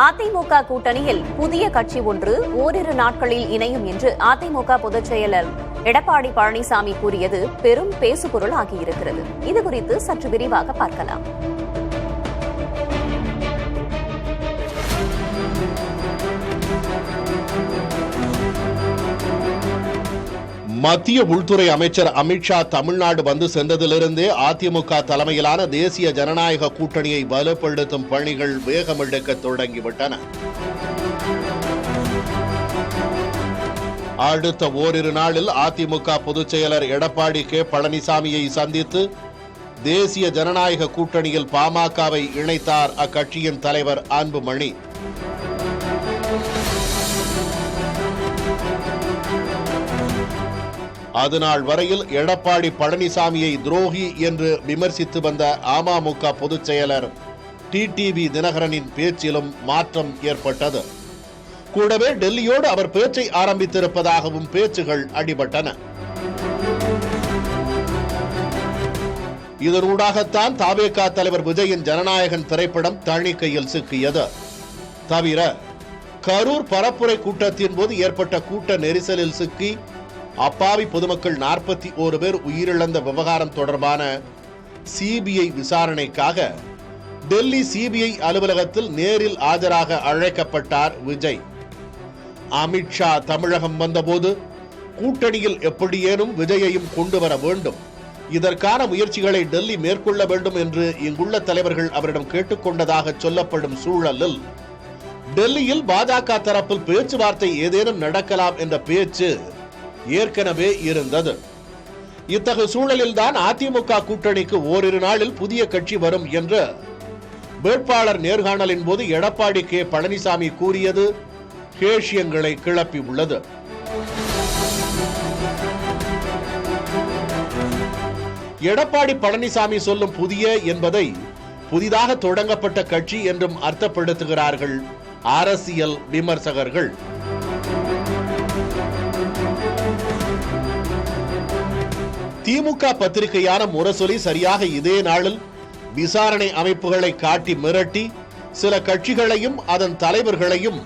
அதிமுக கூட்டணியில் புதிய கட்சி ஒன்று ஓரிரு நாட்களில் இணையும் என்று அதிமுக பொதுச் செயலர் எடப்பாடி பழனிசாமி கூறியது பெரும் பேசுபொருள் ஆகியிருக்கிறது. இதுகுறித்து சற்று விரிவாக பார்க்கலாம். மத்திய உள்துறை அமைச்சர் அமித்ஷா தமிழ்நாடு வந்து சென்றதிலிருந்தே அதிமுக தலைமையிலான தேசிய ஜனநாயக கூட்டணியை வலுப்படுத்தும் பணிகள் வேகமெடுக்க தொடங்கிவிட்டன. அடுத்த ஓரிரு நாளில் அதிமுக பொதுச் செயலர் எடப்பாடி கே பழனிசாமியை சந்தித்து தேசிய ஜனநாயக கூட்டணியில் பாமகவை இணைத்தார் அக்கட்சியின் தலைவர் அன்புமணி. அதுநாள் வரையில் எடப்பாடி பழனிசாமியை துரோகி என்று விமர்சித்து வந்த அமமுக பொதுச் செயலர் டிடிவி தினகரனின் பேச்சிலும் மாற்றம் ஏற்பட்டது. கூடவே டெல்லியோடு அவர் பேச்சை ஆரம்பித்திருப்பதாகவும் பேச்சுகள் அடிபட்டன. இதனூடாகத்தான் தவேகா தலைவர் விஜயின் ஜனநாயகன் திரைப்படம் தணிக்கையில் சிக்கியது. தவிர கரூர் பரப்புரை கூட்டத்தின் போது ஏற்பட்ட கூட்ட நெரிசலில் சிக்கி அப்பாவி பொதுமக்கள் 41 பேர் உயிரிழந்த விவகாரம் தொடர்பான சிபிஐ விசாரணைக்காக டெல்லி சிபிஐ அலுவலகத்தில் நேரில் ஆஜராக அழைக்கப்பட்டார் விஜய். அமித்ஷா தமிழகம் வந்தபோது கூட்டணியில் எப்படியேனும் விஜயையும் கொண்டு வர வேண்டும், இதற்கான முயற்சிகளை டெல்லி மேற்கொள்ள வேண்டும் என்று இங்குள்ள தலைவர்கள் அவரிடம் கேட்டுக்கொண்டதாக சொல்லப்படும் சூழலில் டெல்லியில் பாஜக தரப்பில் பேச்சுவார்த்தை ஏதேனும் நடக்கலாம் என்ற பேச்சு ஏற்கனவே இருந்தது. இத்தகைய சூழலில்தான் அதிமுக கூட்டணிக்கு ஓரிரு நாளில் புதிய கட்சி வரும் என்று வேட்பாளர் நேர்காணலின் போது எடப்பாடி கே பழனிசாமி கூறியது கேஷியங்களை கிளப்பி உள்ளது. எடப்பாடி பழனிசாமி சொல்லும் புதிய என்பதை புதிதாக தொடங்கப்பட்ட கட்சி என்றும் அர்த்தப்படுத்துகிறார்கள் அரசியல் விமர்சகர்கள். திமுக பத்திரிகையான முரசொலி சரியாக இதே நாளில் விசாரணை அமைப்புகளை காட்டி மிரட்டி சில கட்சிகளையும் அதன் தலைவர்களையும்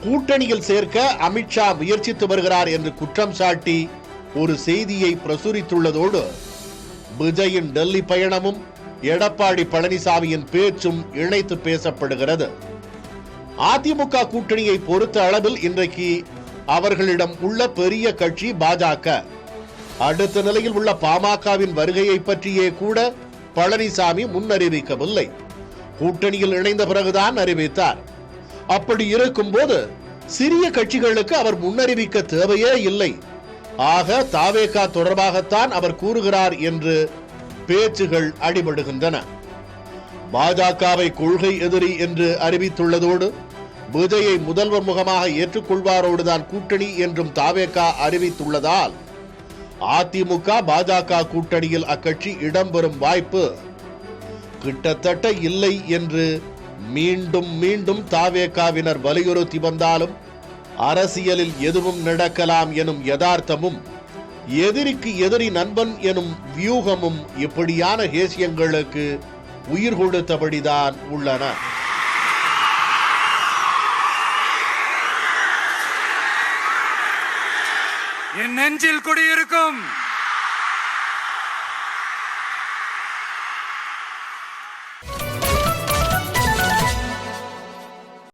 கூட்டணியில் சேர்க்க அமித்ஷா முயற்சித்து வருகிறார் என்று குற்றம் சாட்டி ஒரு செய்தியை பிரசுரித்துள்ளதோடு விஜயின் டெல்லி பயணமும் எடப்பாடி பழனிசாமியின் பேச்சும் இணைத்து பேசப்படுகிறது. அதிமுக கூட்டணியை பொறுத்த அளவில் இன்றைக்கு அவர்களிடம் உள்ள பெரிய கட்சி பாஜக. அடுத்த நிலையில் உள்ள பாமகவின் வருகையை பற்றியே கூட பழனிசாமி முன்னறிவிக்கவில்லை. கூட்டணியில் இணைந்த பிறகுதான் அறிவித்தார். அப்படி இருக்கும் போது சிறிய கட்சிகளுக்கு அவர் முன்னறிவிக்க தேவையே இல்லை. ஆக தவேகா தொடர்பாகத்தான் அவர் கூறுகிறார் என்று பேச்சுகள் அடிபடுகின்றன. பாஜகவை கொள்கை எதிரி என்று அறிவித்துள்ளதோடு விஜயை முதல்வர் முகமாக ஏற்றுக்கொள்வாரோடுதான் கூட்டணி என்றும் தவேகா அறிவித்துள்ளதால் அதிமுக பாஜக கூட்டணியில் அக்கட்சி இடம்பெறும் வாய்ப்பு கிட்டத்தட்ட இல்லை என்று மீண்டும் மீண்டும் தவேகாவினர் வலியுறுத்தி வந்தாலும் அரசியலில் எதுவும் நடக்கலாம் எனும் யதார்த்தமும் எதிரிக்கு எதிரி நண்பன் எனும் வியூகமும் இப்படியான கேசியங்களுக்கு உயிர் கொடுத்தபடிதான் உள்ளன. என் நெஞ்சில் குடியிருக்கும்